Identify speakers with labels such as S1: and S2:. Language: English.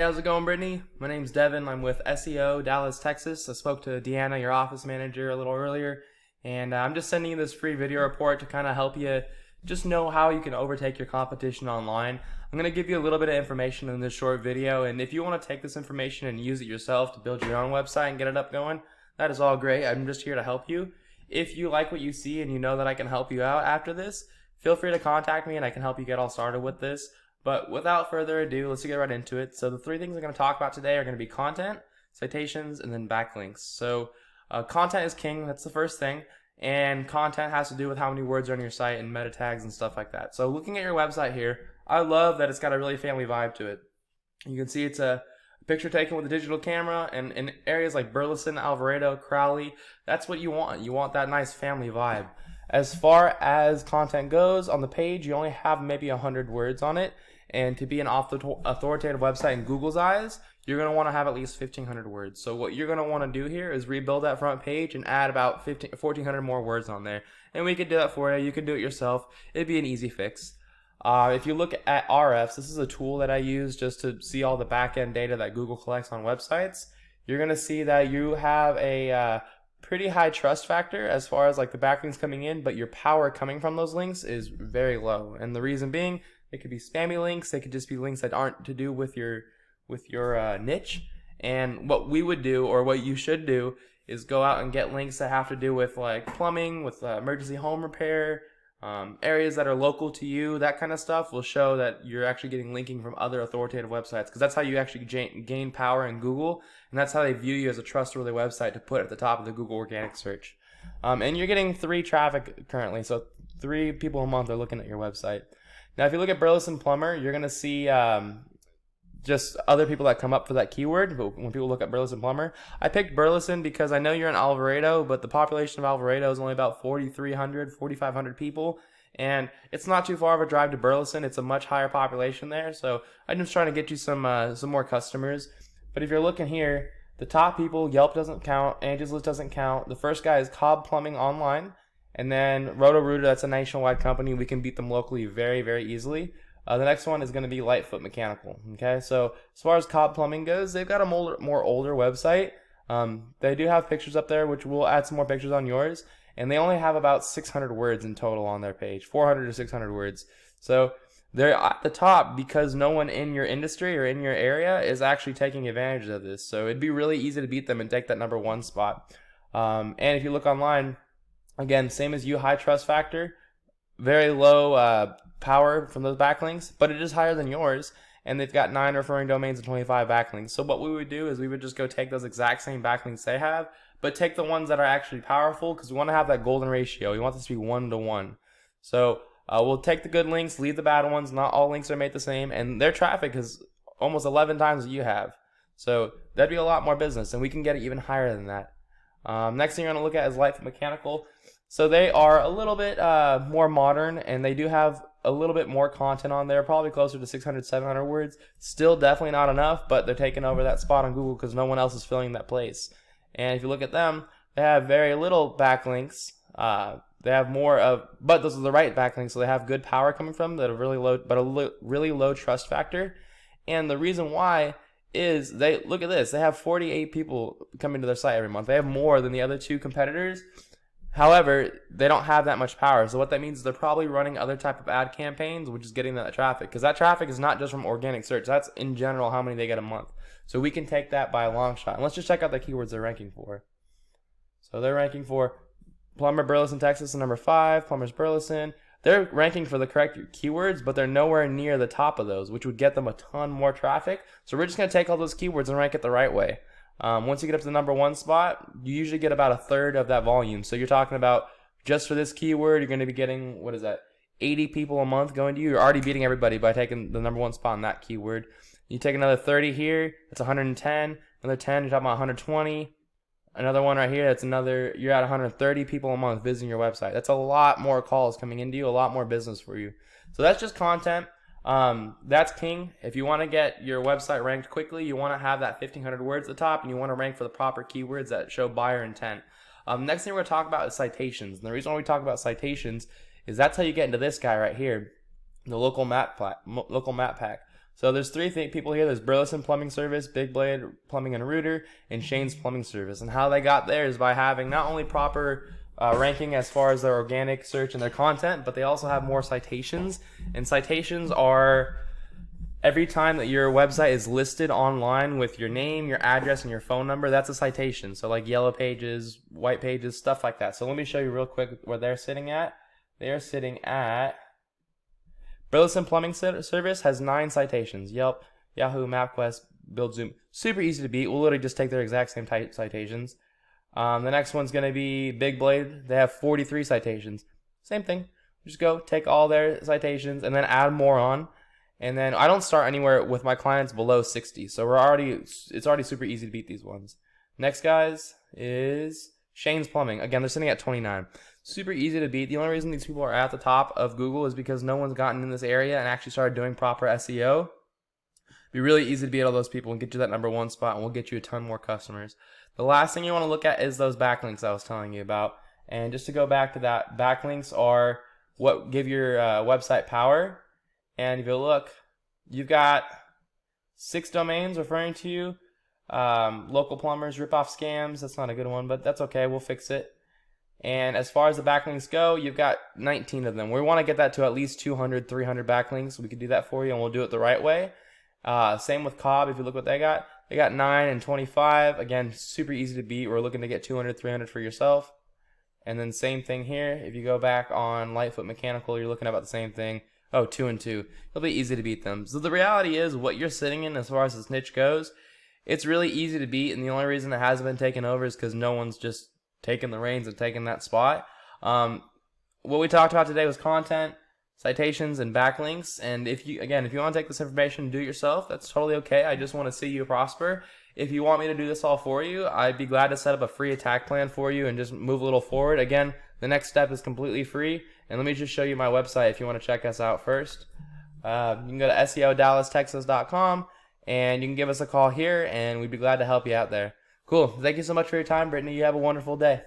S1: How's it going, Brittney? My name's Devin. I'm with SEO Dallas, Texas. I spoke to Deanna, your office manager, a little earlier, and I'm just sending you this free video report to kind of help you just know how you can overtake your competition online. I'm going to give you a little bit of information in this short video, and if you want to take this information and use it yourself to build your own website and get it up going, that is all great. I'm just here to help you. If you like what you see and you know that I can help you out after this, feel free to contact me and I can help you get all started with this. But without further ado, let's get right into it. So the three things I'm going to talk about today are going to be content, citations, and then backlinks. So content is king. That's the first thing. And content has to do with how many words are on your site and meta tags and stuff like that. So looking at your website here, I love that it's got a really family vibe to it. You can see it's a picture taken with a digital camera, and in areas like Burleson, Alvarado, Crowley, that's what you want. You want that nice family vibe. As far as content goes, on the page, you only have maybe 100 words on it. And to be an authoritative website in Google's eyes, you're going to want to have at least 1,500 words. So what you're going to want to do here is rebuild that front page and add about 1,400 more words on there. And we could do that for you. You can do it yourself. It'd be an easy fix. If you look at RFs, this is a tool that I use just to see all the back-end data that Google collects on websites. You're going to see that you have a pretty high trust factor as far as like the backlinks coming in, but your power coming from those links is very low. And the reason being, it could be spammy links. They could just be links that aren't to do with your niche. And what we would do, or what you should do, is go out and get links that have to do with like plumbing, with emergency home repair, areas that are local to you. That kind of stuff will show that you're actually getting linking from other authoritative websites, because that's how you actually gain power in Google, and that's how they view you as a trustworthy website to put at the top of the Google organic search. And you're getting 3 traffic currently, so 3 people a month are looking at your website. Now, if you look at burleson plumber, you're going to see just other people that come up for that keyword when people look at burleson plumber. I picked burleson because I know you're in Alvarado, but the population of Alvarado is only about 4,300, 4,500 people, and it's not too far of a drive to Burleson. It's a much higher population there, so I'm just trying to get you some more customers. But if you're looking here, the top people, Yelp doesn't count, Angie's List doesn't count. The first guy is Cobb Plumbing Online. And then Roto-Rooter, that's a nationwide company. We can beat them locally very, very easily. The next one is going to be Lightfoot Mechanical. Okay, so as far as Cobb Plumbing goes, they've got a more older website. They do have pictures up there, which we'll add some more pictures on yours. And they only have about 600 words in total on their page, 400 to 600 words. So they're at the top because no one in your industry or in your area is actually taking advantage of this. So it'd be really easy to beat them and take that #1 spot. And if you look online, again, same as you, high trust factor, very low power from those backlinks, but it is higher than yours, and they've got 9 referring domains and 25 backlinks. So what we would do is we would just go take those exact same backlinks they have, but take the ones that are actually powerful, because we want to have that golden ratio. We want this to be 1-to-1. So we'll take the good links, leave the bad ones. Not all links are made the same, and their traffic is almost 11 times what you have. So that'd be a lot more business, and we can get it even higher than that. Next thing you're going to look at is Lightfoot Mechanical. So they are a little bit more modern, and they do have a little bit more content on there, probably closer to 600, 700 words. Still definitely not enough, but they're taking over that spot on Google because no one else is filling that place. And if you look at them, they have very little backlinks. They have more of, but those are the right backlinks, so they have good power coming from them that are really low, but a really low trust factor. And the reason why is look at this. They have 48 people coming to their site every month. They have more than the other 2 competitors. However, they don't have that much power. So what that means is they're probably running other type of ad campaigns, which is getting that traffic. Because that traffic is not just from organic search. That's in general how many they get a month. So we can take that by a long shot. And let's just check out the keywords they're ranking for. So they're ranking for plumber Burleson, Texas, #5, plumbers Burleson. They're ranking for the correct keywords, but they're nowhere near the top of those, which would get them a ton more traffic. So we're just going to take all those keywords and rank it the right way. Once you get up to the #1 spot, you usually get about 1/3 of that volume. So you're talking about, just for this keyword, you're going to be getting, 80 people a month going to you. You're already beating everybody by taking the #1 spot on that keyword. You take another 30 here, that's 110. Another 10, you're talking about 120. Another one right here, you're at 130 people a month visiting your website. That's a lot more calls coming into you, a lot more business for you. So that's just content. That's king. If you want to get your website ranked quickly, you want to have that 1,500 words at the top, and you want to rank for the proper keywords that show buyer intent. Next thing we're going to talk about is citations. And the reason why we talk about citations is that's how you get into this guy right here, the local map pack. So there's three people here. There's Burleson Plumbing Service, Big Blade Plumbing and Router, and Shane's Plumbing Service. And how they got there is by having not only proper ranking as far as their organic search and their content, but they also have more citations. And citations are every time that your website is listed online with your name, your address, and your phone number, that's a citation. So like yellow pages, white pages, stuff like that. So let me show you real quick where they're sitting at. They are sitting at Burleson Plumbing Service has 9 citations. Yelp, Yahoo, MapQuest, BuildZoom. Super easy to beat. We'll literally just take their exact same citations. The next one's going to be Big Blade. They have 43 citations. Same thing. Just go take all their citations and then add more on. And then I don't start anywhere with my clients below 60. So it's already super easy to beat these ones. Next, guys, is Shane's Plumbing. Again, they're sitting at 29. Super easy to beat. The only reason these people are at the top of Google is because no one's gotten in this area and actually started doing proper SEO. It'd be really easy to beat all those people and get you that #1 spot, and we'll get you a ton more customers. The last thing you want to look at is those backlinks I was telling you about. And just to go back to that, backlinks are what give your website power. And if you look, you've got 6 domains referring to you. Local plumbers, ripoff scams. That's not a good one, but that's okay. We'll fix it. And as far as the backlinks go, you've got 19 of them. We want to get that to at least 200, 300 backlinks. We can do that for you, and we'll do it the right way. Same with Cobb. If you look what they got 9 and 25. Again, super easy to beat. We're looking to get 200, 300 for yourself. And then same thing here. If you go back on Lightfoot Mechanical, you're looking at about the same thing. Oh, 2 and 2. It'll be easy to beat them. So the reality is, what you're sitting in as far as this niche goes, it's really easy to beat, and the only reason it hasn't been taken over is because no one's just taking the reins and taking that spot. What we talked about today was content, citations, and backlinks. And if you want to take this information and do it yourself, that's totally okay. I just want to see you prosper. If you want me to do this all for you, I'd be glad to set up a free attack plan for you and just move a little forward. Again, the next step is completely free. And let me just show you my website if you want to check us out first. You can go to SEODallasTexas.com and you can give us a call here, and we'd be glad to help you out there. Cool. Thank you so much for your time, Brittney. You have a wonderful day.